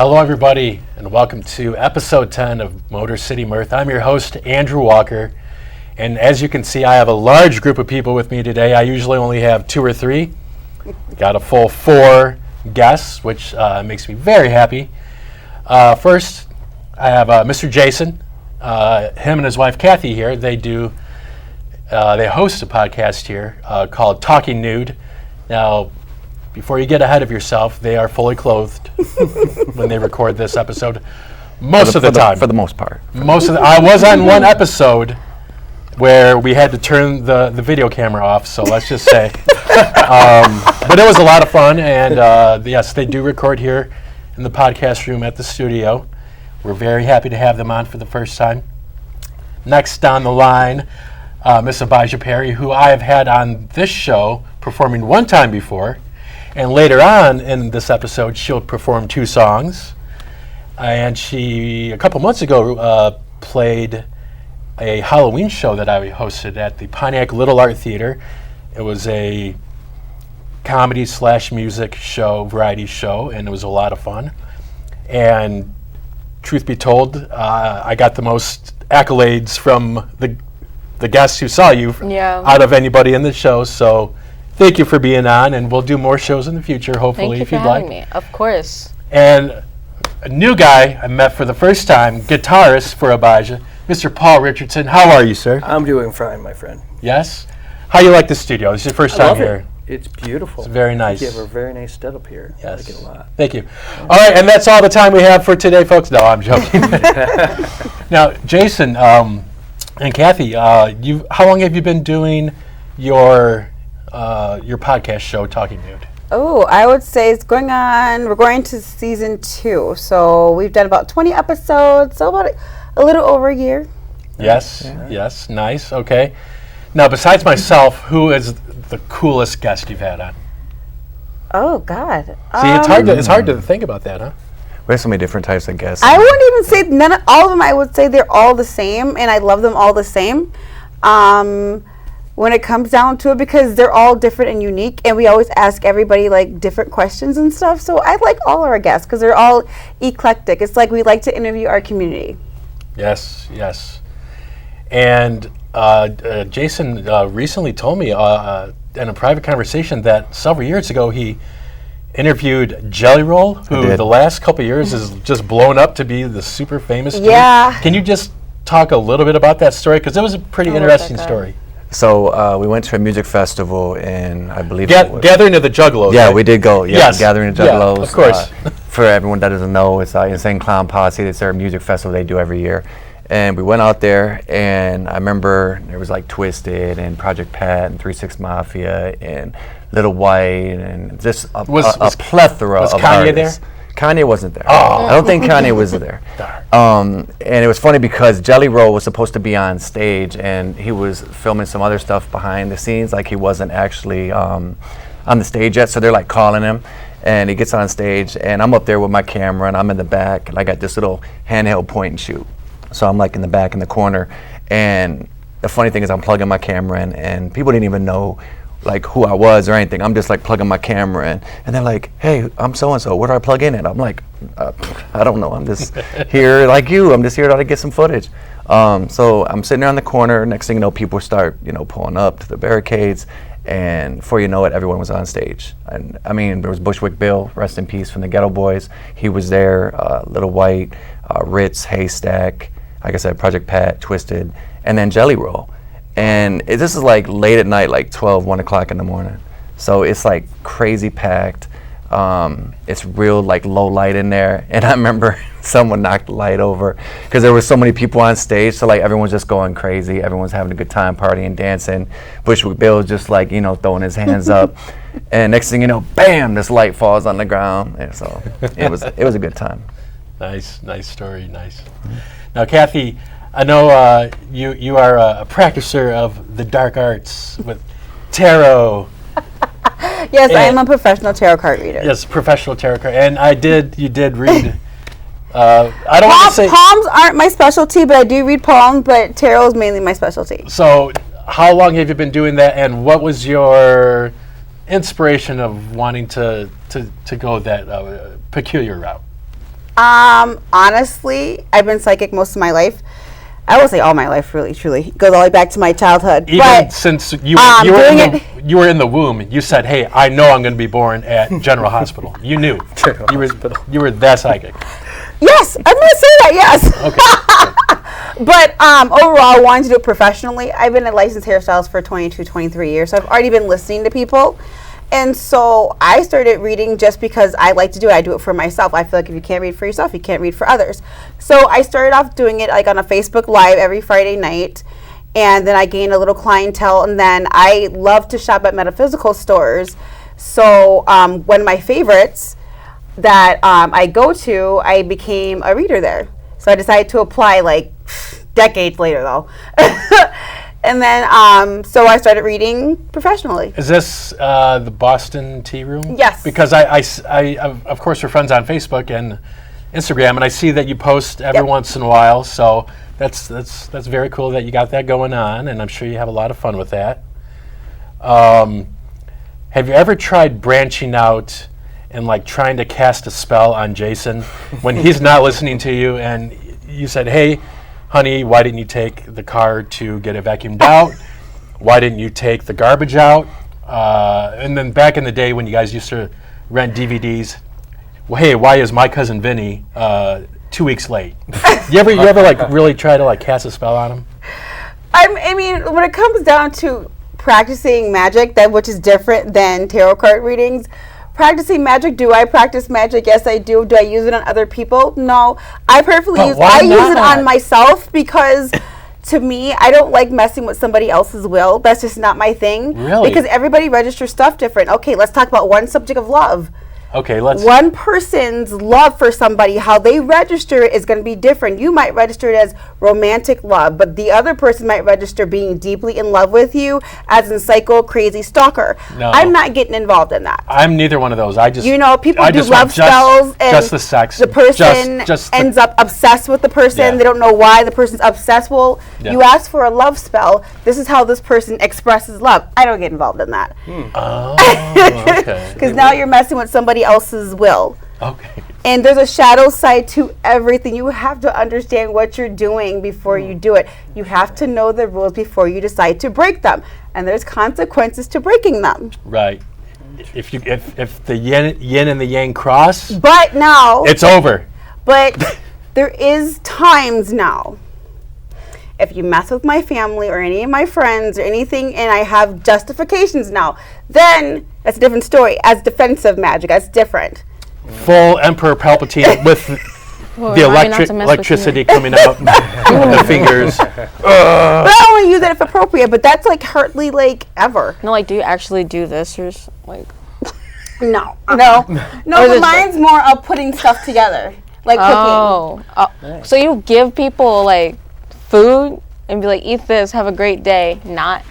Hello, everybody, and welcome to episode 10 of Motor City Mirth. I'm your host, Andrew Walker, and as you can see, I have a large group of people with me today. I usually only have 2 or 3. Got a full 4 guests, which makes me very happy. First, I have Mr. Jason. Him and his wife, Kathy, here. They host a podcast here called Talking Nude. Now, before you get ahead of yourself, they are fully clothed when they record this episode. Most of the time. For the most part. I was on one episode where we had to turn the video camera off, so let's just say. But it was a lot of fun, and yes, they do record here in the podcast room at the studio. We're very happy to have them on for the first time. Next on the line, Miss Abijah Perry, who I have had on this show performing one time before. And later on in this episode, she'll perform 2 songs. And she, a couple months ago, played a Halloween show that I hosted at the Pontiac Little Art Theater. It was a comedy/music show, variety show, and it was a lot of fun. And truth be told, I got the most accolades from the guests who saw you out of anybody in the show. So thank you for being on, and we'll do more shows in the future, hopefully, if you'd like. Thank you for having me. Of course. And a new guy I met for the first time, guitarist for Abijah, Mr. Paul Richardson. How are you, sir? I'm doing fine, my friend. Yes? How you like the studio? This is your first time here. It's beautiful. It's very nice. You have a very nice setup here. Yes. I like it a lot. Thank you. All right, and that's all the time we have for today, folks. No, I'm joking. Now, Jason and Kathy, how long have you been doing your podcast show, Talking Nude? Oh, I would say we're going to season 2. So we've done about 20 episodes, so about a little over a year. Yes, yes, nice, okay. Now, besides myself, who is the coolest guest you've had on? Oh, God. See, it's hard to think about that, huh? We have so many different types of guests. I wouldn't even say all of them. I would say they're all the same, and I love them all the same. When it comes down to it, because they're all different and unique, and we always ask everybody like different questions and stuff. So I like all our guests because they're all eclectic. It's like we like to interview our community. Yes, yes. And Jason recently told me in a private conversation that several years ago he interviewed Jelly Roll, who the last couple of years has just blown up to be the super famous dude. Yeah. Can you just talk a little bit about that story? Because it was a pretty interesting story. So we went to a music festival in, I believe, Gathering of the Juggalos. Yeah, right? we did go. Yeah, yes. Gathering of the Juggalos. Yeah, of course. For everyone that doesn't know, it's Insane Clown Posse. It's their music festival they do every year. And we went out there, and I remember there was like Twisted and Project Pat and 3 6 Mafia and Little White and just a plethora of Kanye artists. there? Kanye wasn't there. Oh. I don't think Kanye was there. And it was funny because Jelly Roll was supposed to be on stage, and he was filming some other stuff behind the scenes, like he wasn't actually on the stage yet. So they're like calling him, and he gets on stage, and I'm up there with my camera, and I'm in the back, and I got this little handheld point and shoot. So I'm like in the back in the corner, and the funny thing is I'm plugging my camera in, and people didn't even know like who I was or anything. I'm just like plugging my camera in, and they're like, "Hey, I'm so and so. Where do I plug in?" And I'm like, "I don't know. I'm just here like you. I'm just here to get some footage." So I'm sitting there on the corner. Next thing you know, people start pulling up to the barricades, and before you know it, everyone was on stage. And I mean, there was Bushwick Bill, rest in peace, from the Ghetto Boys. He was there. Little White, Ritz, Haystack. Like I said, Project Pat, Twisted, and then Jelly Roll. And this is like late at night, like 12, 1 o'clock in the morning. So it's like crazy packed. It's real like low light in there. And I remember someone knocked the light over because there were so many people on stage. So like everyone's just going crazy. Everyone's having a good time partying, dancing. Bushwick Bill's just like, throwing his hands up. And next thing you know, bam, this light falls on the ground. And so it was a good time. Nice story, nice. Now, Kathy, I know you are a practicer of the dark arts with tarot. Yes, I am a professional tarot card reader. Yes, professional tarot card. And you did read. I don't want to say palms aren't my specialty, but I do read palms. But tarot is mainly my specialty. So, how long have you been doing that? And what was your inspiration of wanting to go that peculiar route? Honestly, I've been psychic most of my life. I will say all my life, really, truly. It goes all the way back to my childhood. Even but, since you doing you were in the womb, you said, "Hey, I know I'm going to be born at General Hospital." You knew. You were that psychic. Yes, I'm going to say that, yes. Okay. But overall, I wanted to do it professionally. I've been a licensed hairstylist for 22, 23 years, so I've already been listening to people. And so I started reading just because I like to do it. I do it for myself. I feel like if you can't read for yourself, you can't read for others. So I started off doing it like on a Facebook Live every Friday night. And then I gained a little clientele. And then I love to shop at metaphysical stores. So one of my favorites that I go to, I became a reader there. So I decided to apply like decades later though. And then, so I started reading professionally. Is this the Boston Tea Room? Yes. Because I of course, we're friends on Facebook and Instagram, and I see that you post every once in a while. So that's very cool that you got that going on, and I'm sure you have a lot of fun with that. Have you ever tried branching out and like trying to cast a spell on Jason when he's not listening to you, and you said, "Hey, honey, why didn't you take the car to get it vacuumed out? Why didn't you take the garbage out?" And then back in the day when you guys used to rent DVDs, well, hey, why is My Cousin Vinny 2 weeks late? You ever like really try to like cast a spell on him? I mean, when it comes down to practicing magic, which is different than tarot card readings, practicing magic, do I practice magic? Yes, I do. Do I use it on other people? No. I perfectly use it on myself because to me, I don't like messing with somebody else's will. That's just not my thing. Really? Because everybody registers stuff different. Okay, let's talk about one subject of love. Okay, let's. One person's love for somebody, how they register it is going to be different. You might register it as romantic love, but the other person might register being deeply in love with you as in psycho, crazy stalker. No. I'm not getting involved in that. I'm neither one of those. I just. People I do just love want spells and just the sex. the person just ends up obsessed with the person. Yeah. They don't know why the person's obsessed. Well, Yeah. you ask for a love spell. This is how this person expresses love. I don't get involved in that. Oh, okay. Because now you're messing with somebody else's will. Okay. And there's a shadow side to everything. You have to understand what you're doing before you do it. You have to know the rules before you decide to break them. And there's consequences to breaking them. Right. If the yin and the yang cross, But now, it's over. but there is times now. If you mess with my family or any of my friends or anything, and I have justifications now, then that's a different story. As defensive magic, that's different. Full Emperor Palpatine with the electricity coming out, the fingers. But I only use it if appropriate. But that's like hardly like ever. No, like, do you actually do this or like? No. But mine's more of putting stuff together, like cooking. Nice. So you give people like food and be like, eat this, have a great day. Not.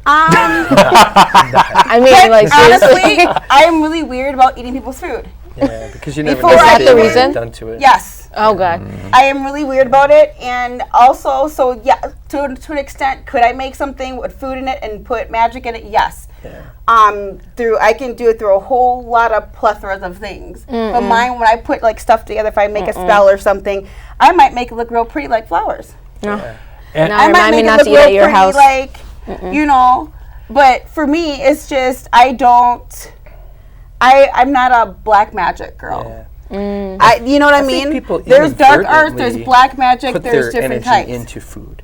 I mean, like, honestly, I am really weird about eating people's food. Yeah, because you never Before know I what do they it- have done to it. Yes. Oh god. I am really weird about it, and also, so yeah, to an extent, could I make something with food in it and put magic in it? Yes. Yeah. I can do it through a whole lot of plethora of things. But mine, when I put like stuff together, if I make a spell or something, I might make it look real pretty, like flowers. Yeah. And Now I might remind me make it not look to eat at real your pretty, house. like you know. But for me, it's just I'm not a black magic girl. Yeah. You know what I think mean? people There's dark arts, inadvertently there's black magic, Put there's their different energy types. into food.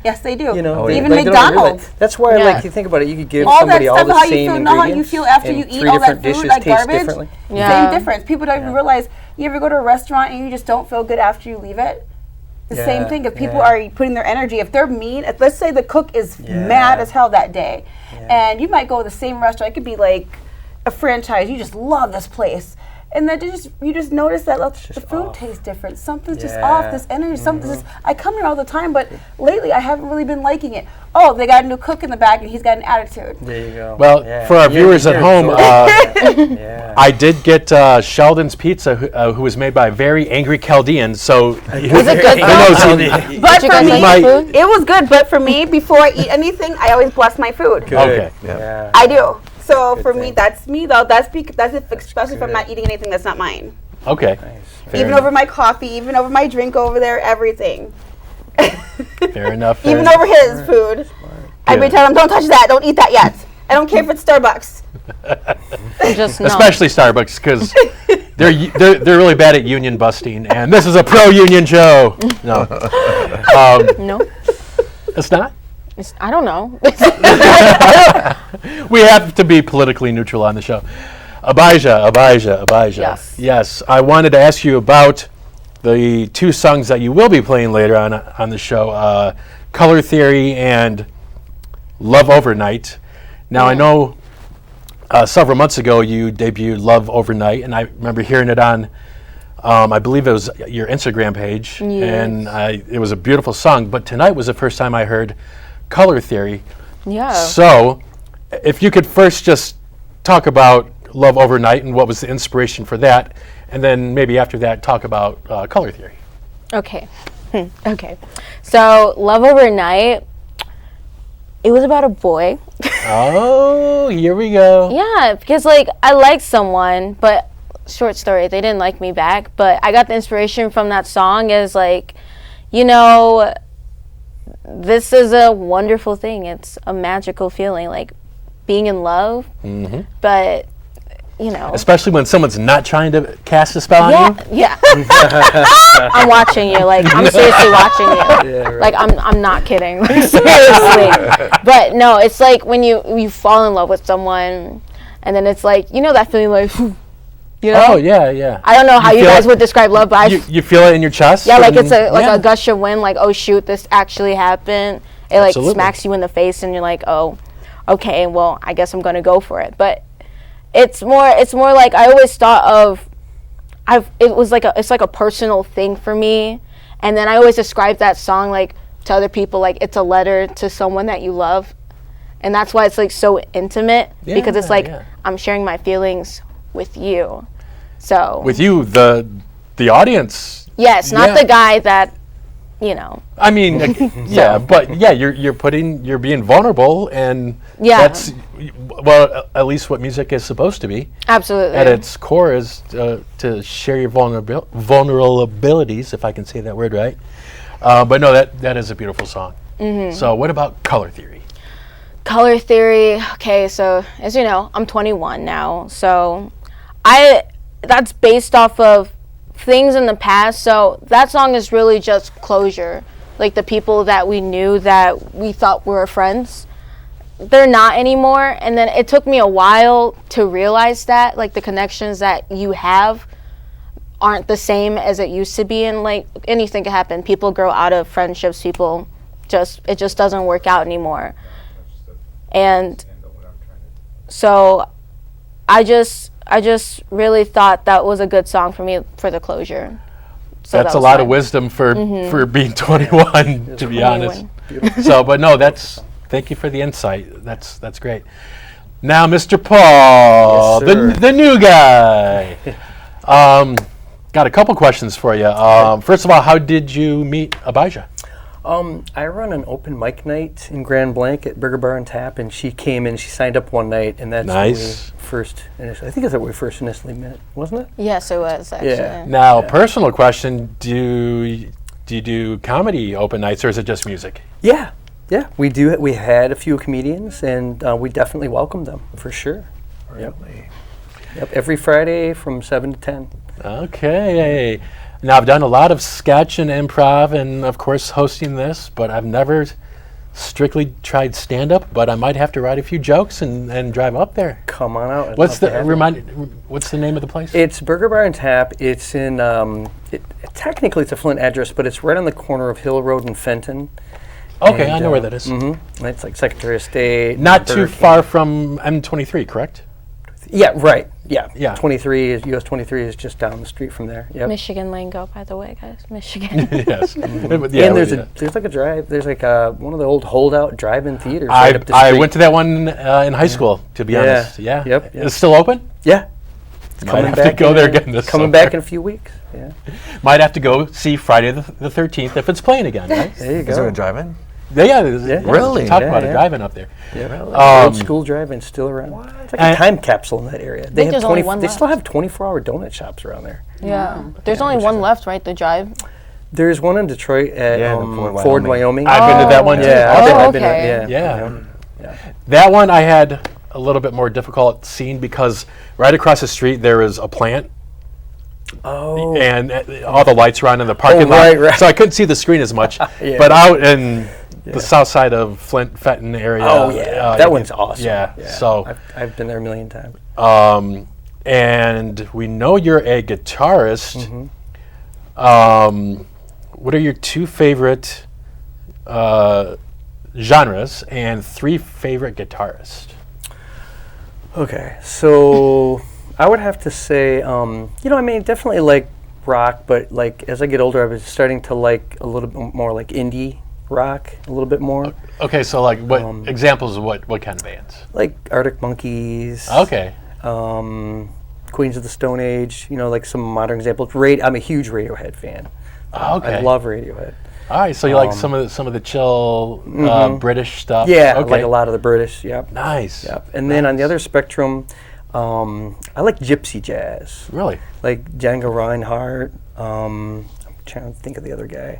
Yes, they do. You know, even like, they don't realize- McDonald's. That's why, Yeah. like, you think about it. You could give All that somebody all stuff, the how you same feel, know how you ingredients, feel after and you eat three all that different food, dishes like taste garbage. differently. Yeah. Same difference. People don't even realize. You ever go to a restaurant and you just don't feel good after you leave it? The same Yeah, thing. If people yeah. are putting their energy, if they're mean, let's say the cook is mad as hell that day, and you might go to the same restaurant. It could be like a franchise. You just love this place. And then you just notice that the food tastes different. Something's just off. This energy, something's just. I come here all the time, but lately I haven't really been liking it. Oh, they got a new cook in the back, and he's got an attitude. There you go. Well, for our viewers at home, yeah. I did get Sheldon's Pizza, who was made by a very angry Chaldean. So Was it good? But you for guys me, like the food? it was good. But for me, before I eat anything, I always bless my food. Good. Okay. Yeah. I do. So Good for thing. me, that's me though. That's especially if I'm not eating anything that's not mine. Okay. Nice. Fair Even enough. over my coffee, even over my drink over there, everything. Fair enough. Even fair over his food. I'd be Good. telling him, don't touch that, don't eat that yet. I don't care if it's Starbucks. Just no. Especially Starbucks, because they're really bad at union busting, and this is a pro-union show. No, No. it's not. I don't know. We have to be politically neutral on the show. Abijah. Yes. Yes. I wanted to ask you about the two songs that you will be playing later on the show, Color Theory and Love Overnight. Now, I know several months ago you debuted Love Overnight, and I remember hearing it on, I believe it was your Instagram page, and it was a beautiful song, but tonight was the first time I heard Color Theory. Yeah. So, if you could first just talk about Love Overnight and what was the inspiration for that, and then maybe after that talk about Color Theory. Okay. Okay. So, Love Overnight, it was about a boy. Oh, here we go. Yeah, because like I liked someone, but short story, they didn't like me back. But I got the inspiration from that song as like, you know, this is a wonderful thing. It's a magical feeling, like being in love. Mm-hmm. But you know, Especially when someone's not trying to cast a spell on you. yeah. I'm watching you. Like I'm seriously watching you. Yeah, right. Like I'm not kidding. Like, seriously. But no, it's like when you fall in love with someone, and then it's like you know that feeling like, you know. Oh, yeah. I don't know how you feel guys it- would describe love, but You feel it in your chest? yeah, like it's and- yeah. a gush of wind. Like oh shoot, this actually happened. It like Absolutely. smacks you in the face, and you're like oh, okay, well I guess I'm gonna go for it. But it's more like I always thought of. It's like a personal thing for me, and then I always describe that song like to other people like it's a letter to someone that you love, and that's why it's like so intimate because it's like yeah. I'm sharing my feelings with you. So With you, the audience. yes, not yeah. the guy that you know. I mean, yeah, but yeah, you're being vulnerable, and Yeah. that's well, at least what music is supposed to be. Absolutely. At its core is to share your vulnerabilities, if I can say that word right. But no, that is a beautiful song. Mm-hmm. So what about Color Theory? Color Theory. Okay, so as you know, I'm 21 now. So that's based off of things in the past. So that song is really just closure. Like the people that we knew that we thought were friends, they're not anymore. And then it took me a while to realize that like the connections that you have aren't the same as it used to be, and like anything can happen. People grow out of friendships. It just doesn't work out anymore. And so I just really thought that was a good song for me for the closure. So That's that a was lot fun. of wisdom for being 21, to be honest. 21. So, but no, thank you for the insight. That's great. Now, Mr. Paul, Yes, sir. the new guy. Got a couple questions for you. First of all, how did you meet Abijah? I run an open mic night in Grand Blanc at Burger Bar and Tap, and she came in. She signed up one night, and that's Nice. when I think that's where we first initially met, wasn't it? Yes, it was actually. Yeah. Now, personal question: Do you do comedy open nights, or is it just music? Yeah, we do. We had a few comedians, and we definitely welcomed them for sure. Yep. Every Friday from 7 to 10. Okay. Now, I've done a lot of sketch and improv, and of course, hosting this, but I've never strictly tried stand-up. But I might have to write a few jokes and drive up there. Come on out. I'd What's love to have you. What's the name of the place? It's Burger Bar and Tap. It's in, technically it's a Flint address, but it's right on the corner of Hill Road and Fenton. Okay, And, I know where that is. It's like Secretary of State. Not Burger too King. far from M23, correct? Yeah, right. Yeah. Yeah. 23 is US 23 is just down the street from there. Yep. Michigan lingo, by the way, guys. Michigan. Yes. Yeah, And there's like a drive. There's like one of the old holdout drive-in theaters right up the I street. went to that one in high school, to be honest. Yeah. Yep. It's still open? Yeah. It's Might have to go there again this Coming summer. back in a few weeks. Yeah. Might have to go see Friday the 13th if it's playing again, right? There you go. Is there a drive-in? Really? Talk about it, driving up there. Yeah, old school driving still around. It's like a time capsule in that area. They have They still have 24-hour donut shops around there. Yeah. There's only one left, right? The drive. There's one in Detroit at Ford, Wyoming. I've been to that one too. I've been okay. Yeah. That one I had a little bit more difficult seeing because right across the street there is a plant. Oh. And all the lights are on in the parking lot. Right. So I couldn't see the screen as much. But out in the south side of Flint, Fenton area. Oh, yeah. That one's awesome. Yeah. So I've been there a million times. And we know you're a guitarist. What are your 2 favorite genres and 3 favorite guitarists? Okay, so I would have to say, definitely like rock, but like as I get older, I was starting to like a little bit more like indie rock, a little bit more. Okay, so like what examples of what kind of bands? Like Arctic Monkeys. Okay. Queens of the Stone Age, like some modern examples. I'm a huge Radiohead fan. Okay. I love Radiohead. All right, so you like some of the chill British stuff? Yeah, okay. Like a lot of the British. Yep. Nice. Yep. And then on the other spectrum, I like gypsy jazz. Really? Like Django Reinhardt. I'm trying to think of the other guy.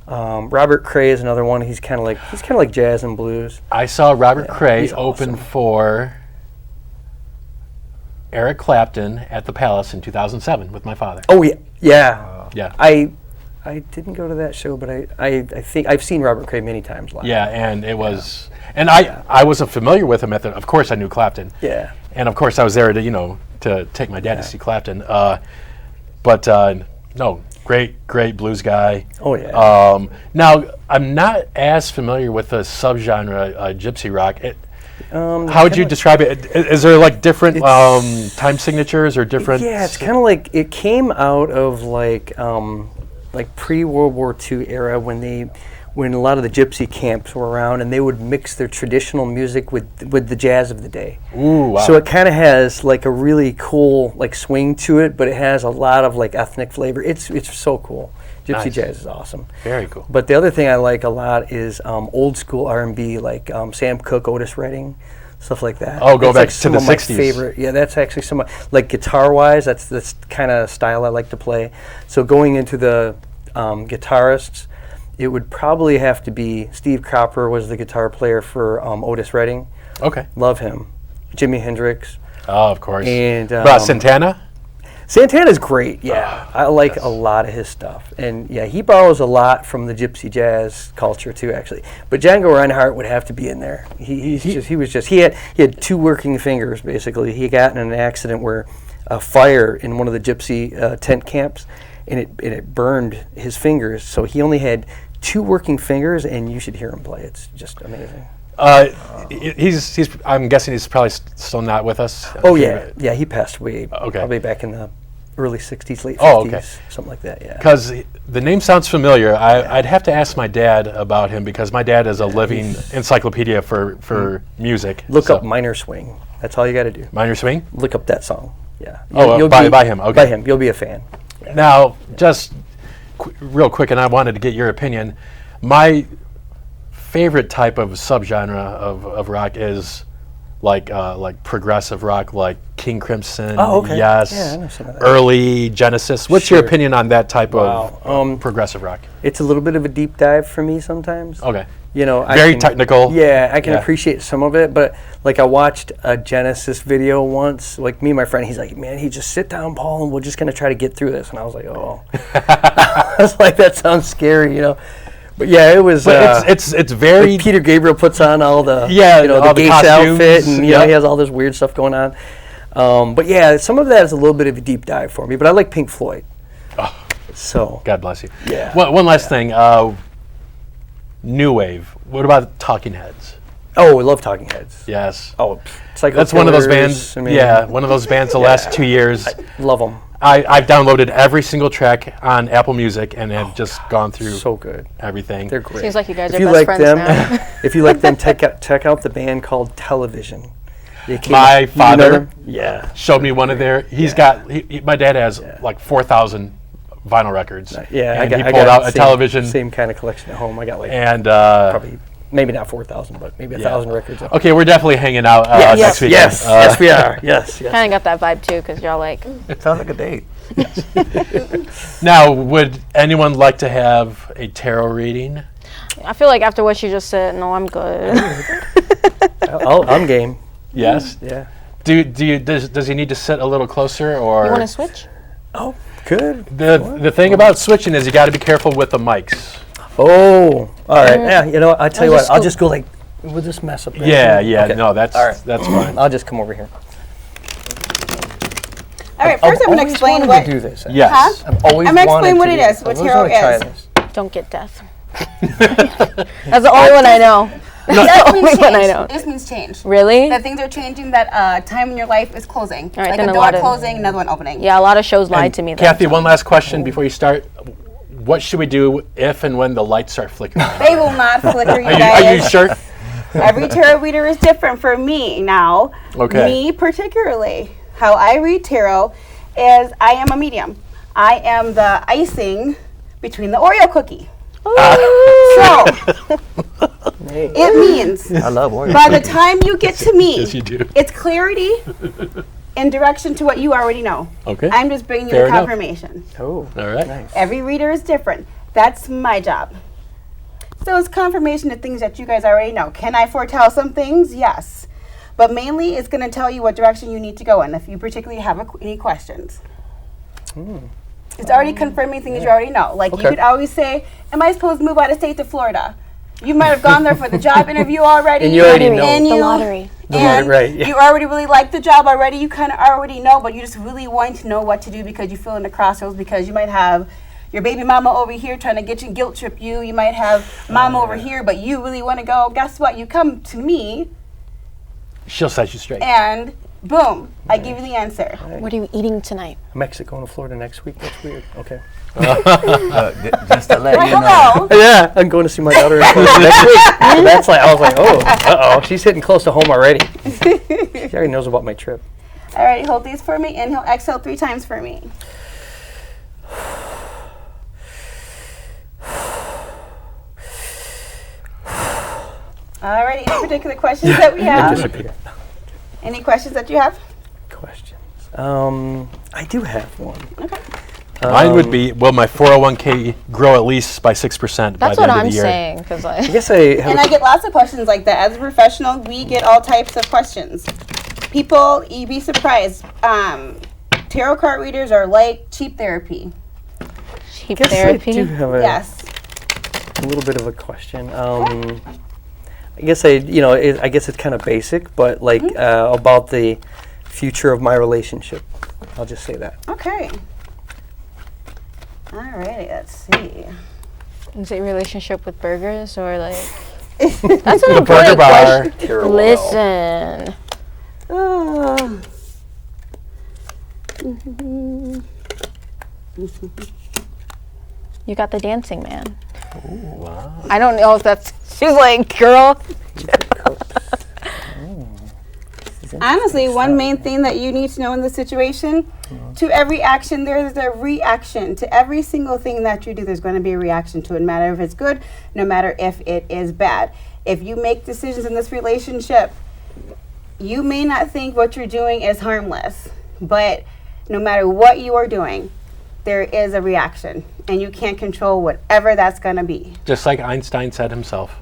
Robert Cray is another one. He's kind of like jazz and blues. I saw Robert Cray he's open awesome. for Eric Clapton at the Palace in 2007 with my father. Oh yeah, yeah. Yeah. I didn't go to that show, but I think I've seen Robert Cray many times live. Yeah, and it was, and I wasn't familiar with him of course I knew Clapton. Yeah. And of course I was there to take my dad to see Clapton. No, great blues guy. Oh yeah. Now I'm not as familiar with the subgenre gypsy rock. How would you describe it? Is there like different time signatures or different? Yeah, it's kind of like it came out of like pre-World War II era when a lot of the gypsy camps were around and they would mix their traditional music with the jazz of the day. Ooh, wow. So it kind of has like a really cool like swing to it, but it has a lot of like ethnic flavor. It's so cool. Gypsy jazz is awesome. Very cool. But the other thing I like a lot is old school R&B, like Sam Cooke, Otis Redding, stuff like that. Oh, go back like to some the of my 60s. favorite. Yeah, that's actually some like guitar-wise. That's kind of style I like to play. So going into the guitarists, it would probably have to be Steve Cropper was the guitar player for Otis Redding. Okay. Love him. Jimi Hendrix. Oh, of course. And about Santana? Santana's great, yeah. I like a lot of his stuff. And yeah, he borrows a lot from the gypsy jazz culture too, actually. But Django Reinhardt would have to be in there. He had 2 working fingers, basically. He got in an accident where a fire in one of the gypsy tent camps, and it burned his fingers. So he only had 2 working fingers, and you should hear him play. It's just amazing. I'm guessing he's probably still not with us. Oh yeah, he passed away. Okay. Probably back in the early 60s, late 50s, okay. Something like that, yeah. Because the name sounds familiar. I'd have to ask my dad about him because my dad is a living encyclopedia for music. Look up Minor Swing. That's all you got to do. Minor Swing? Look up that song, yeah. By him, okay. By him, you'll be a fan. Yeah. Now, just real quick, and I wanted to get your opinion. My favorite type of subgenre of rock is like progressive rock, like King Crimson, Yes, yeah, I know some of that. early Genesis. What's your opinion on that type Wow. of progressive rock? It's a little bit of a deep dive for me sometimes. Okay. Very technical. Yeah, I can appreciate some of it, but like I watched a Genesis video once. Like me and my friend, he's like, "Man, just sit down, Paul, and we're just gonna try to get through this." And I was like, "Oh," I was like, "That sounds scary," But yeah, it was. But it's very. Like Peter Gabriel puts on all the all the the Gates costumes, outfit, and he has all this weird stuff going on. But yeah, some of that is a little bit of a deep dive for me. But I like Pink Floyd. Oh, so God bless you. Yeah. One last thing. New Wave. What about Talking Heads? Oh, I love Talking Heads. Yes. Oh, Psycho that's one of those Killers, bands. One of those bands. The last 2 years. I love them. I've downloaded every single track on Apple Music and have just gone through so good everything. They're great. Seems like you guys if are you best like friends them, now. If you like them, check out the band called Television. My father showed me one of their. He's got. My dad has like 4,000 vinyl records. Yeah, and he I pulled out a same, television. Same kind of collection at home. I got like And probably maybe not 4,000, but maybe 1,000 records. Okay, we're definitely hanging out next weekend. Yes, we are. Yes. Kind of got that vibe too, because y'all like. It sounds like a date. Now, would anyone like to have a tarot reading? I feel like after what you just said, no, I'm good. I'm game. Yes. Yeah. Does he need to sit a little closer, or? You want to switch? Oh, good. The thing about switching is you got to be careful with the mics. Oh, all right. Yeah, you know what? I'll tell you what. just I'll go- just go like, we'll just mess up. Yeah. Okay. No, that's All right. that's fine. I'll just come over here. All right, first I'm going to explain what. do this. Yes. I've always I'm gonna wanted explain what to it do is, this. what I've always tarot wanted to try is. this. Don't get death. That's the only one I know. That's the only one I know. This means change. Really? That things are changing, that time in your life is closing. All right, like then a a door lot of- closing, another one opening. Yeah, a lot of shows lied to me. then, Kathy, so. one last question before you start. What should we do if and when the lights start flickering? They will not flicker, you Are guys. you sure? Every tarot reader is different for me now. Okay. Me particularly. How I read tarot is I am a medium. I am the icing between the Oreo cookie. So, it means I love Oreo. by the time you get to me, Yes, you do. it's clarity and direction to what you already know. Okay. I'm just bringing you Fair the enough. confirmation. Oh, All right. nice. Every reader is different. That's my job. So it's confirmation of things that you guys already know. Can I foretell some things? Yes. But mainly it's going to tell you what direction you need to go in if you particularly have any questions. It's already confirming things you already know. Like you Okay. could always say, am I supposed to move out of state to Florida? You might have gone there for the job interview already. And you already know. And The you- lottery. and right, yeah. you already really like the job already. You kind of already know, but you just really want to know what to do because you feel in the crossroads because you might have your baby mama over here trying to get you, guilt trip you. You might have mom over here, but you really want to go. Guess what? You come to me She'll set you straight. and boom, I give you the answer. What are you eating tonight? I'm actually going to Florida next week. That's weird. Okay. Just to let Why, you know. hello. Yeah, I'm going to see my daughter in Florida next week. That's like, I was like, oh, uh-oh, she's hitting close to home already. She already knows about my trip. All right, hold these for me. Inhale, exhale 3 times for me. All right, any particular questions that we have? Disappear. Any questions that you have? Questions. I do have one. Mine would be, will my 401k grow at least by 6% by That's the what end of I'm the year? saying. Because I like, guess I have And I get lots of questions like that. As a professional, we get all types of questions. People, you'd be surprised. Tarot card readers are like cheap therapy. cheap I therapy. do have Yes. a little bit of a question. I guess I guess it's kind of basic, but like about the future of my relationship. I'll just say that. Okay. Alrighty, let's see. Is it relationship with burgers or like? That's an Burger important bar. question. Listen. Oh. You got the dancing man. Wow. I don't know if that's. She's like, girl. Honestly, one main thing that you need to know in this situation, to every action, there's a reaction. To every single thing that you do, there's going to be a reaction to it, no matter if it's good, no matter if it is bad. If you make decisions in this relationship, you may not think what you're doing is harmless, but no matter what you are doing, there is a reaction, and you can't control whatever that's going to be. Just like Einstein said himself.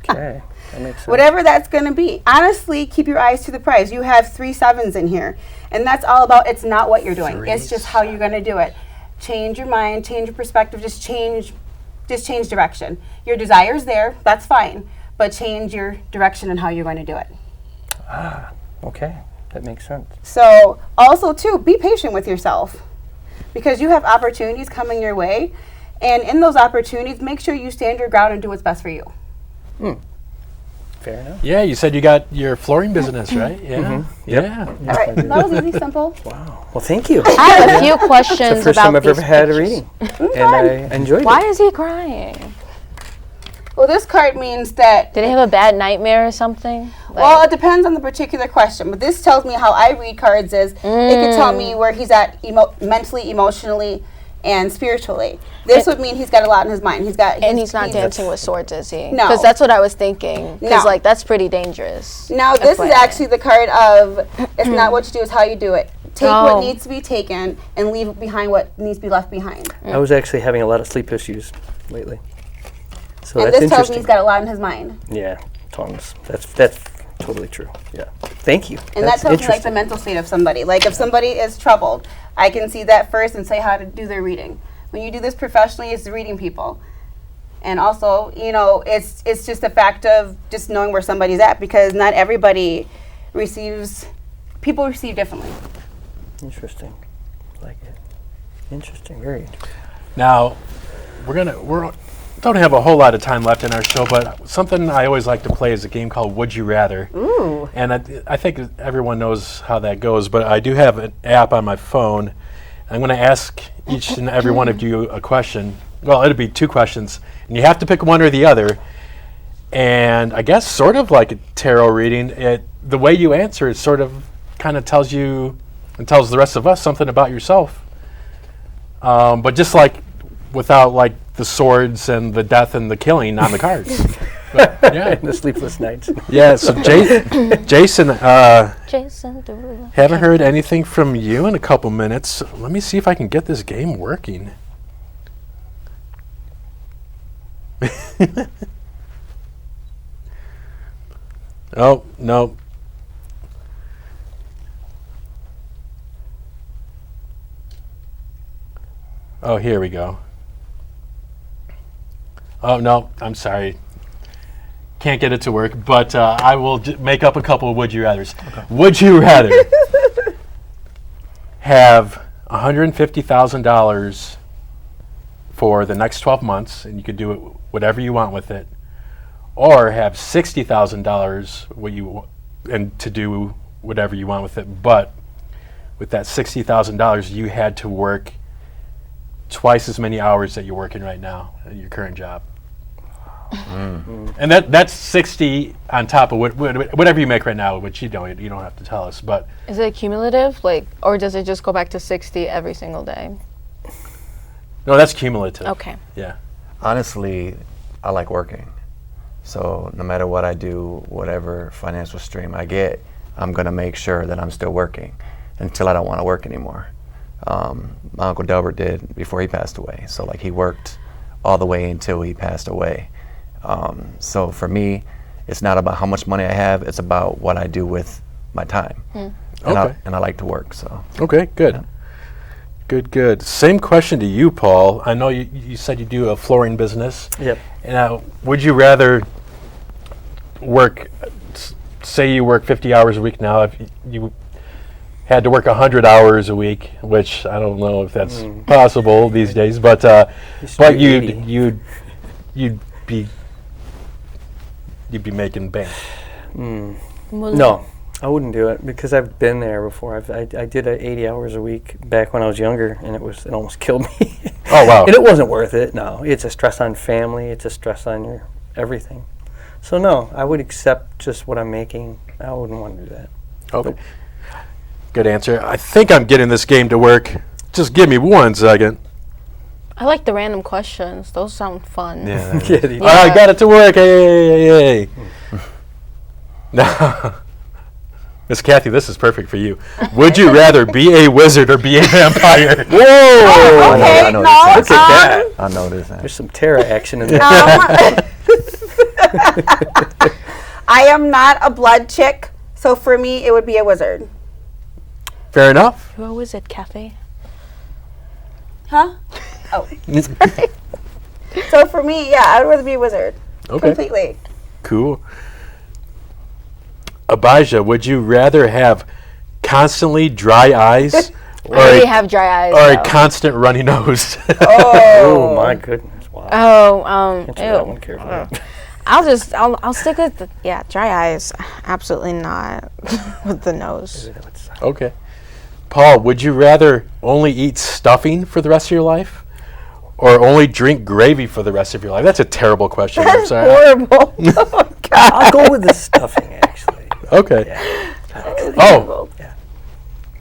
Okay, that makes sense. Whatever that's going to be. Honestly, keep your eyes to the prize. You have 3 7s in here, and that's all about it's not what you're doing. It's just how you're going to do it. Change your mind, change your perspective, just change direction. Your desire's there, that's fine, but change your direction and how you're going to do it. Okay, that makes sense. So, also too, be patient with yourself because you have opportunities coming your way, and in those opportunities, make sure you stand your ground and do what's best for you. Fair enough. Yeah, you said you got your flooring business, right? Yeah. Yeah. All right, that was easy, simple. Wow. Well, thank you. I have a few questions It's the first about time I've these ever had a pictures. reading, and I enjoyed Why it. is he crying? Well, this card means that. Did he have a bad nightmare or something? Well, it depends on the particular question, but this tells me how I read cards is it could tell me where he's at mentally, emotionally, and spiritually. This would mean he's got a lot in his mind. He's not dancing with swords, is he? No. Because that's what I was thinking. Because, No. that's pretty dangerous. Now, this is actually the card of it's not what you do, it's how you do it. Take what needs to be taken and leave behind what needs to be left behind. I was actually having a lot of sleep issues lately. So And that's this tells me interesting. he's got a lot in his mind. Yeah, tons. That's totally true. Yeah. Thank you. And that tells me like the mental state of somebody. Like if somebody is troubled, I can see that first and say how to do their reading. When you do this professionally, it's reading people. And also, it's just a fact of just knowing where somebody's at because not everybody people receive differently. Interesting. Like it. Interesting. Very interesting. Now, we don't have a whole lot of time left in our show, but something I always like to play is a game called Would You Rather. Ooh. And I think everyone knows how that goes, but I do have an app on my phone. I'm going to ask each and every one of you a question. Well, it'll be 2 questions, and you have to pick one or the other. And I guess sort of like a tarot reading, the way you answer it sort of kind of tells you and tells the rest of us something about yourself. But just like without like the swords and the death and the killing on the cards. But, yeah. The sleepless nights. Yeah, so Jason, Jason Derulo. haven't heard anything from you in a couple minutes. Let me see if I can get this game working. Oh, no. Oh, here we go. Oh, no, I'm sorry. Can't get it to work, but I will make up a couple of would you rathers. Okay. Would you rather have $150,000 for the next 12 months, and you could do it whatever you want with it, or have $60,000 and to do whatever you want with it, but with that $60,000 you had to work twice as many hours that you're working right now at your current job. And that's 60 on top of whatever you make right now, which you don't have to tell us. But is it cumulative, or does it just go back to 60 every single day? No, that's cumulative. Okay. Yeah. Honestly, I like working. So no matter what I do, whatever financial stream I get, I'm going to make sure that I'm still working until I don't want to work anymore. My Uncle Delbert did before he passed away. So he worked all the way until he passed away. So for me, it's not about how much money I have, it's about what I do with my time. And, Okay. I like to work, so. Okay, good. Yeah. Good. Same question to you, Paul. I know you said you do a flooring business. Yep. And would you rather work, say you work 50 hours a week now, if you had to work 100 hours a week, which I don't know if that's possible these days, but you'd be making bank. No, I wouldn't do it because I've been there before. I did 80 hours a week back when I was younger, and it almost killed me. Oh, wow. And it wasn't worth it. No, it's a stress on family. It's a stress on your everything. So no, I would accept just what I'm making. I wouldn't want to do that. Okay. Good answer. I think I'm getting this game to work. Just give me 1 second. I like the random questions. Those sound fun. Yeah. Yeah. I got it to work. Hey. Now, Miss Kathy, this is perfect for you. Would you rather be a wizard or be a vampire? Whoa! Okay, I know no. this. Look at that. I know this. There's some Terra action in there. I am not a blood chick, so for me, it would be a wizard. Fair enough. Who was it, Cafe? Huh? Oh. So for me, yeah, I would rather be a wizard. Okay. Completely. Cool. Abijah, would you rather have constantly dry eyes I already have dry eyes. or a though. constant runny nose? Oh my goodness! Wow. Oh, Answer that ew. one carefully. I'll stick with dry eyes. Absolutely not with the nose. Okay. Paul, would you rather only eat stuffing for the rest of your life or only drink gravy for the rest of your life? That's a terrible question. I'm That's sorry. horrible. Oh, God. I'll go with the stuffing, actually. Okay. That's Oh. horrible.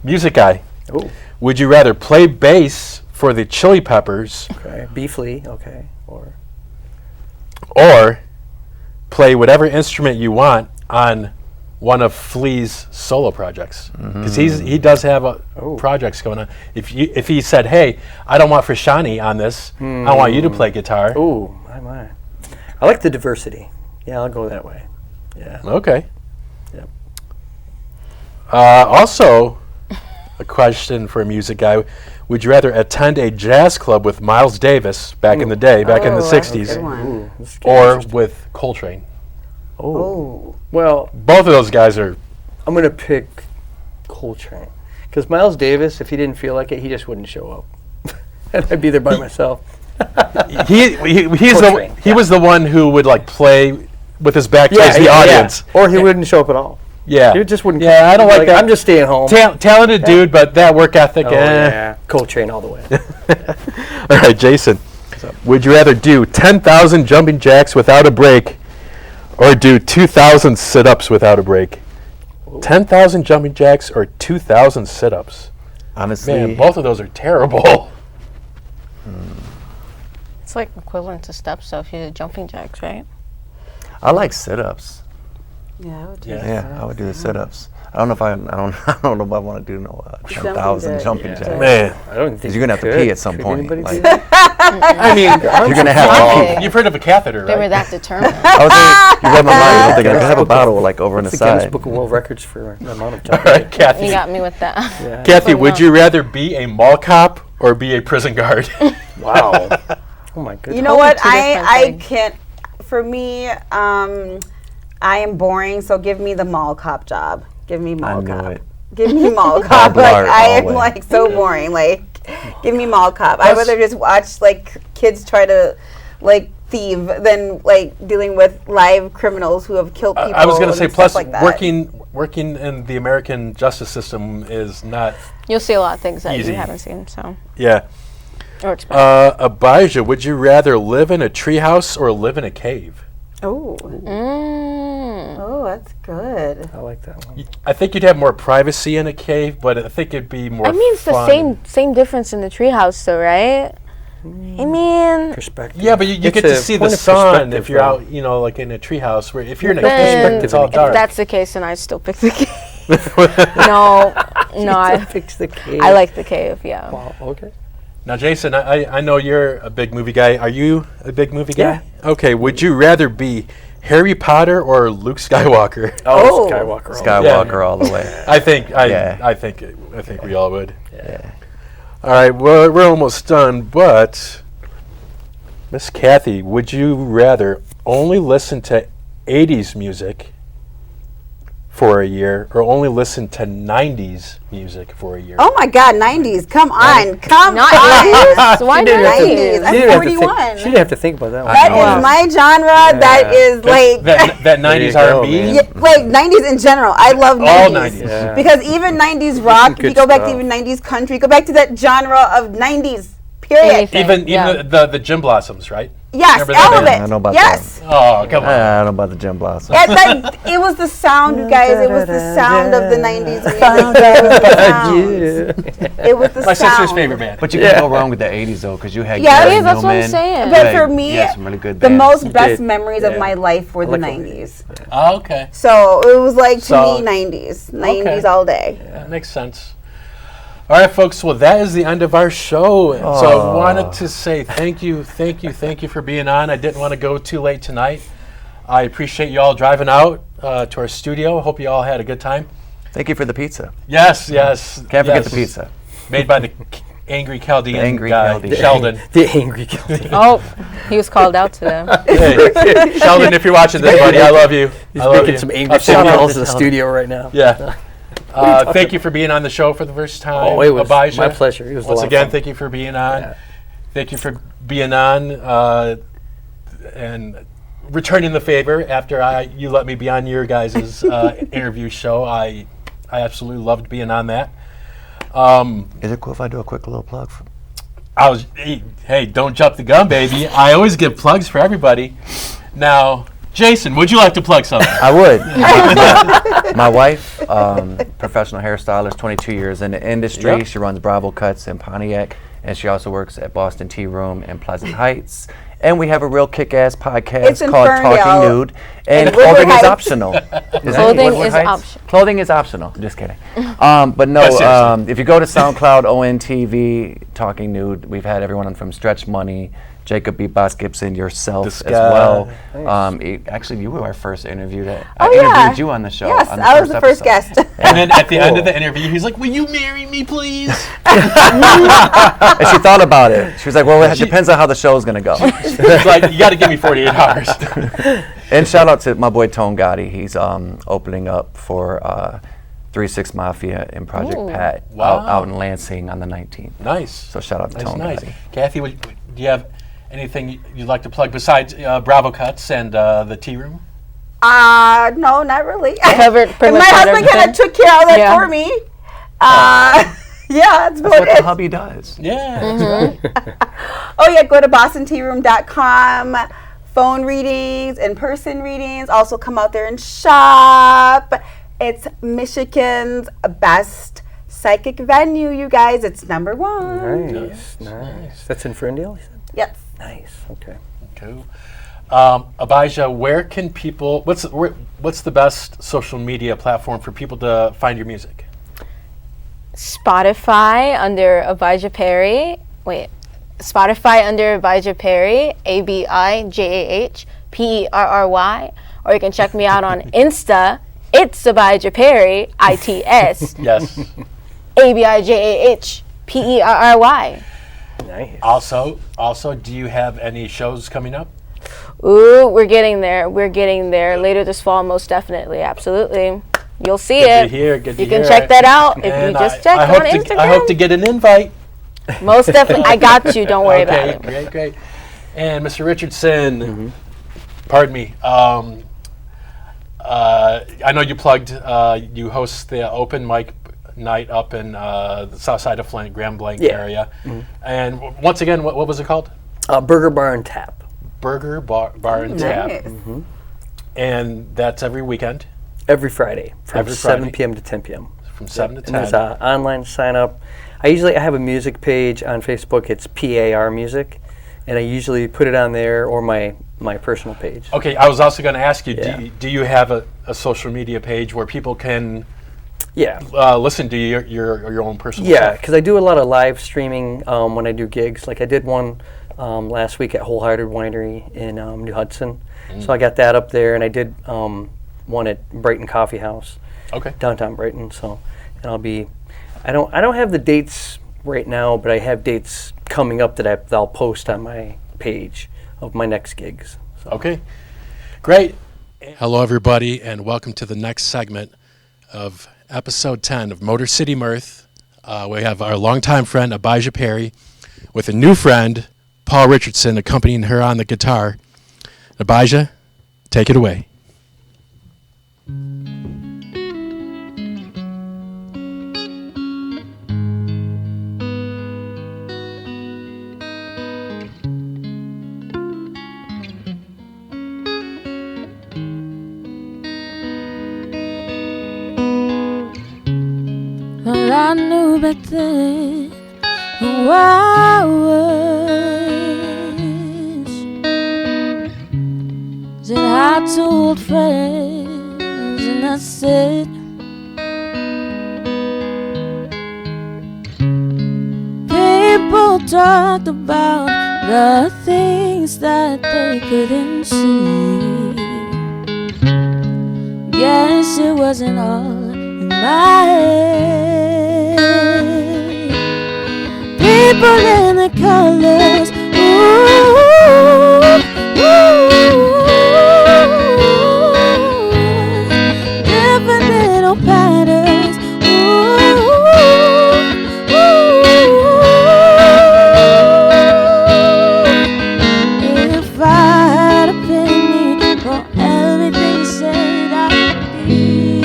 Music guy. Oh, Would you rather play bass for the Chili Peppers okay. Beefly, okay. or play whatever instrument you want on one of Flea's solo projects? Because he does have projects going on. If he said, hey, I don't want Frashani on this, I want you to play guitar. Oh, my. I like the diversity. Yeah, I'll go that way. Yeah. Okay. Yep. Also, a question for a music guy. Would you rather attend a jazz club with Miles Davis back in the day, back in the Oh, that's a 60s, good one. Ooh, this is or interesting. with Coltrane? Oh. Well, Both of those guys are... I'm going to pick Coltrane. Because Miles Davis, if he didn't feel like it, he just wouldn't show up. And I'd be there by myself. He Coltrane, was the one who would like play with his back towards the audience. Or he wouldn't show up at all. Yeah. He just wouldn't. Yeah, I don't like that. I'm just staying home. Talented dude, but that work ethic. Oh, yeah. Coltrane all the way. All right, Jason. Would you rather do 10,000 jumping jacks without a break, or do 2,000 sit-ups without a break? 10,000 jumping jacks or 2,000 sit-ups? Honestly, Man, both of those are terrible. It's like equivalent to steps, so if you did jumping jacks, right? I like sit-ups. Yeah, I would do Yeah, I would do the sit-ups. I don't know if I don't know if I want to do 10,000 jack. jumping Yeah. jacks. Man, I don't think You're gonna have to could. pee at some Could point. anybody Like, do that? I mean, you're gonna have to. you've heard of a catheter, They were right? that determined. I was thinking, you read my mind. I was thinking I could have a Book bottle like over on the It's the Guinness side. Book of World Records for the amount of All time. right, Kathy. You got me with that. Yeah. Kathy, But would no. you rather be a mall cop or be a prison guard? Wow. Oh my goodness. You know Totally what? two different I things. can't. For me, I am boring. So give me the mall cop job. Give me mall knew cop. it. Give me mall cop. Like Blart I all am the way. like so boring. Like give me mall cop. I'd rather just watch like kids try to like thieve than like dealing with live criminals who have killed people. I was going to and say, stuff plus like that. working in the American justice system is not You'll see a lot of things that Easy. you haven't seen, so yeah. or expect. Abijah, would you rather live in a treehouse or live in a cave? Oh, Mm. oh, that's good. I like that one. I think you'd have more privacy in a cave, but I think it'd be more. I mean, it's the fun. same difference in the treehouse, though, right? I mean, Perspective. Yeah, but you It's get to a see the point of sun perspective, if you're though. out, like in a treehouse. Where if you're in a Then- cave, it's all if dark. that's the case, then I still pick the cave. no, I Fix the cave. like the cave. Yeah. Wow, okay. Now, Jason, I know you're a big movie guy. Are you a big movie guy? Yeah. Okay. Would you rather be Harry Potter or Luke Skywalker? Oh, Oh. Skywalker. Skywalker all the way. I think Yeah. I think we all would. Yeah. All right, well, we're almost done, but Miss Kathy, would you rather only listen to 80s music for a year or only listen to 90s music for a year? Oh my God, 90s. Come on. Come Not on. 80s. Why didn't have to- 90s. I'm She didn't have to think- 41. She didn't have to think about that one. That Wow. is my genre. That is like that 90s There you go, R&B? man. yeah, like 90s in general. I love 90s. All 90s. Yeah. Because even 90s rock, if you Good go back to stuff. even 90s country, go back to that genre of 90s. Period. Anything. Even Yeah. the Gym Blossoms, right? Yes, Remember that all of band? I it. know about Yes. Oh, come on. I don't know about the Gym Blossom. It was the sound, you guys. It was the sound of the 90s music. It was the sound. It was the My sound. sister's favorite band. But you can't go wrong with the 80s though, because you had Yeah, Gary yeah, that's what I'm Newman. saying. You But had- for me, you had some really good the bands. most best did. memories of Yeah. my life were the like 90s. Oh, okay. So it was like to So- me 90s. 90s Okay. all day. That makes sense. All right, folks. Well, that is the end of our show. So I wanted to say thank you for being on. I didn't want to go too late tonight. I appreciate you all driving out to our studio. Hope you all had a good time. Thank you for the pizza. Yes. Can't forget yes. the pizza. Made by the angry Chaldean angry guy, Chaldean. Sheldon. The angry guilty. Oh, he was called out today. Hey, Sheldon, if you're watching this, buddy, I love you. He's I love making you. some angry I'll send you- calls in the studio right now. Yeah. Thank you for being on the show for the first time. Oh, it was Abijah. my pleasure. It was a Once lot of again, fun. thank you for being on. Yeah. Thank you for being on and returning the favor after you let me be on your guys' interview show. I absolutely loved being on that. Is it cool if I do a quick little plug? Hey, don't jump the gun, baby. I always give plugs for everybody. Now, Jason, would you like to plug something? I would. My wife, professional hairstylist, 22 years in the industry. Yep. She runs Bravo Cuts in Pontiac, and she also works at Boston Tea Room in Pleasant Heights. And we have a real kick-ass podcast called Talking Nude, and clothing is optional. Clothing is optional. Clothing is optional. Just kidding. But no, if you go to SoundCloud, ONTV, Talking Nude, we've had everyone from Stretch Money, Jacob B. Boss Gibson, yourself as well. Nice. Actually, you were our first interview. I yeah. interviewed you on the show. Yes, on I was the first episode. guest. And then at the end of the interview, he's like, "Will you marry me, please?" And she thought about it. She was like, "Well, it depends on how the show's gonna go." He's like, "You got to give me 48 hours." And shout out to my boy Tone Gotti. He's opening up for 3-6 Mafia and Project Pat out in Lansing on the 19th. Nice. So shout out to Tone Nice. Gotti. Kathy, do you have anything you'd like to plug besides Bravo Cuts and the Tea Room? No, not really. Covered pretty My much husband kind of took care of that for me. Yeah, that's That's what the hubby does. Yeah. That's right. Oh yeah, go to bostontearoom.com. Phone readings, in-person readings. Also come out there and shop. It's Michigan's best psychic venue, you guys. It's number 1. Nice. That's in Ferndale, you said? Yes. Nice, okay. Cool. Abijah, where can people? What's the best social media platform for people to find your music? Spotify under Abijah Perry. Spotify under Abijah Perry, ABIJAHPERRY. Or you can check me out on Insta. It's Abijah Perry, ITS. Yes. ABIJAHPERRY. Nice. Also, do you have any shows coming up? Ooh, we're getting there. Later this fall, most definitely. Absolutely. You'll see Good it. to hear. Good to You hear. can check that out if And you just check I on hope Instagram. I hope to get an invite. Most definitely. I got you. Don't worry about it. Great. And Mr. Richardson, pardon me. I know you plugged. You host the open mic night up in the south side of Flint, Grand Blanc area. And once again, what was it called? Burger Bar and Tap. Burger Bar and Tap. Nice. And that's every weekend Every Friday from Every 7 Friday. p.m. to 10 p.m. from 7 to 10. And there's an online sign up. I have a music page on Facebook. It's PAR Music. And I usually put it on there or my personal page. Okay, I was also going to ask you, Yeah. do you have a social media page where people can Yeah. listen to your own personal Yeah, stuff? because I do a lot of live streaming when I do gigs. Like I did one last week at Wholehearted Winery in New Hudson. So I got that up there, and I did one at Brighton Coffee House, downtown Brighton. So, and I don't have the dates right now, but I have dates coming up that I'll post on my page of my next gigs. So. Okay, great. Hello, everybody, and welcome to the next segment of episode 10 of Motor City Mirth. We have our longtime friend Abijah Perry with a new friend, Paul Richardson, accompanying her on the guitar. Abijah, take it away. Well, I knew back then who I was, and I told friends, and I said, people talked about the things that they couldn't see. Guess it wasn't all in my head. People in the colors, ooh, different little patterns, if I had a penny for everything said, I would be a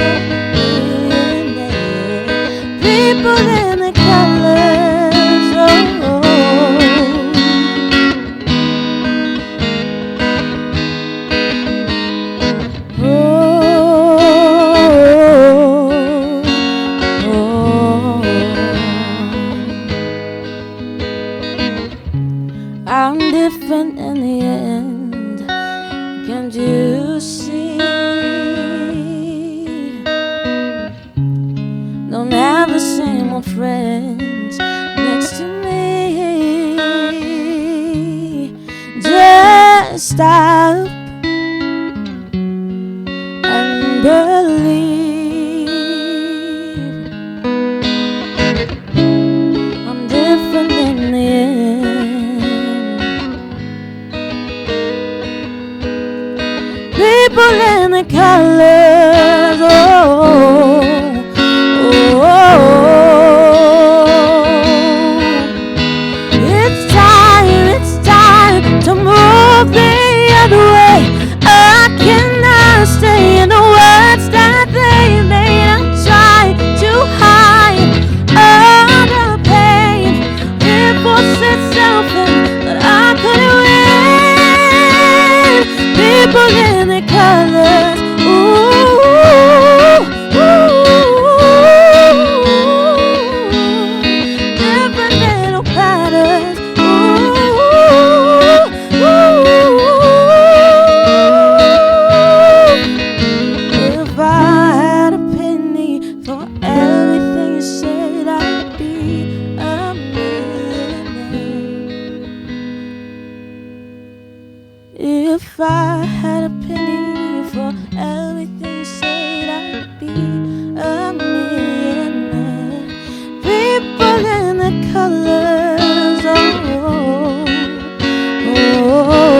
millionaire. People in the colors, oh. old friends next to me. Just stop and believe I'm different in the end. People in the colors, oh, oh, oh. It's time to move the other way. I cannot stay in the words that they made. I'm trying to hide all the pain. It forced itself in, but I couldn't win. People in the colors, ooh, different little patterns, If I had a penny for everything you said, I'd be a millionaire. If I had a penny for everything you said, I'd be a millionaire. People in the colors, oh, oh, oh.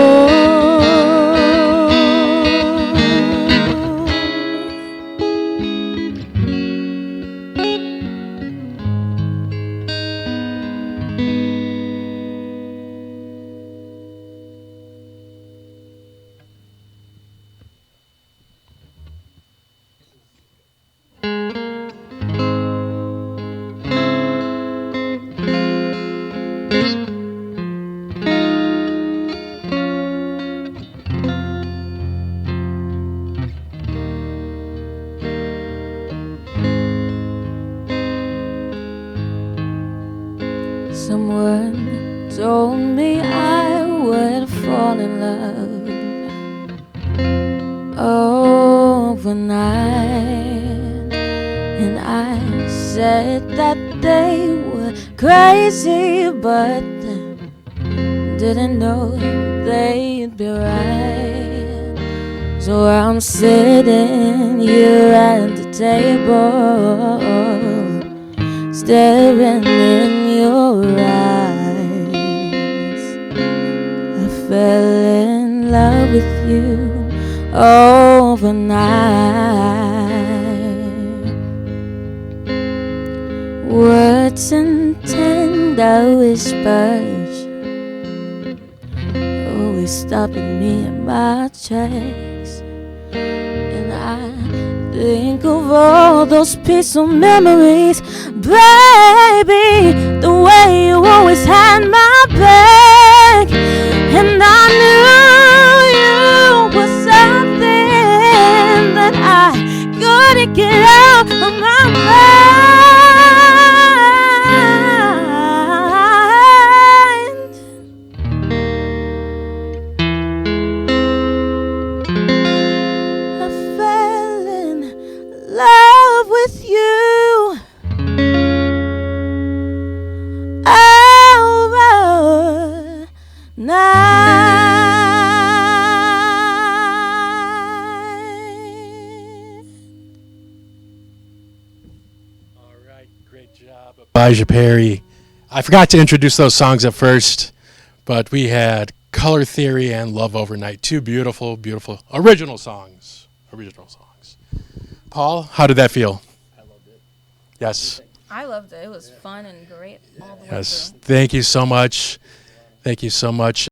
Someone told me I would fall in love overnight, and I said that they were crazy, but didn't know they'd be right. So I'm sitting here at the table, staring in your eyes. I fell in love with you overnight. Words and tender whispers always stopping me in my tracks, and I think of all those peaceful memories, baby, the way you always had my back, and I knew you were something that I couldn't get out of my mind. I fell in love with you overnight. All right, great job, Abijah Perry. I forgot to introduce those songs at first, but we had Color Theory and Love Overnight, two beautiful, beautiful original songs. Paul, how did that feel? I loved it. Yes. I loved it. It was fun and great all the way Yes. through. Thank you so much. Thank you so much.